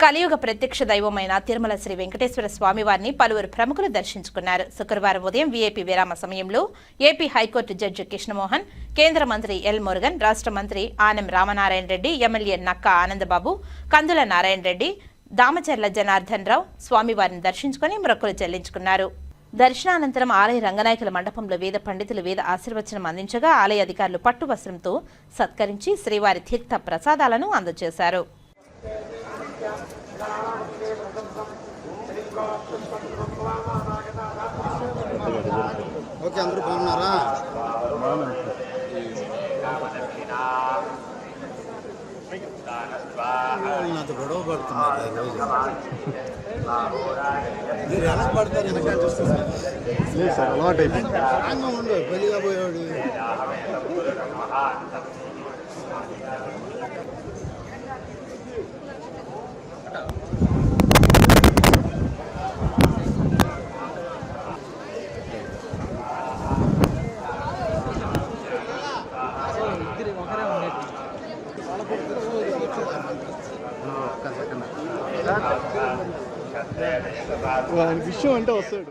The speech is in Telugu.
కలియుగ ప్రత్యక్ష దైవమైన తిరుమల శ్రీ వెంకటేశ్వర స్వామివారిని పలువురు ప్రముఖులు దర్శించుకున్నారు. శుక్రవారం ఉదయం వీఐపీ విరామ సమయంలో ఏపీ హైకోర్టు జడ్జి కృష్ణమోహన్, కేంద్ర మంత్రి ఎల్ మురుగన్, రాష్ట్ర మంత్రి ఆనం రామనారాయణ రెడ్డి, ఎమ్మెల్యే నక్క ఆనందబాబు, కందుల నారాయణ రెడ్డి, దామచర్ల జనార్దన్ రావు స్వామివారిని దర్శించుకుని మొక్కులు చెల్లించుకున్నారు. దర్శనానంతరం ఆలయ రంగనాయకుల మండపంలో వేద పండితులు వేద ఆశీర్వచనం అందించగా ఆలయ అధికారులు పట్టు వస్త్రంతో సత్కరించి శ్రీవారి తీర్థ ప్రసాదాలను అందజేశారు. ఓకే, అందరూ బాగున్నారా? నాతో గొడవ పడుతున్నారు రోజు. మీరు ఎలా పడతారు? అలవాటు అయిపోయింది. ఉండు, పెళ్లిగా పోయాడు. విషయం అంటే వస్తాడు.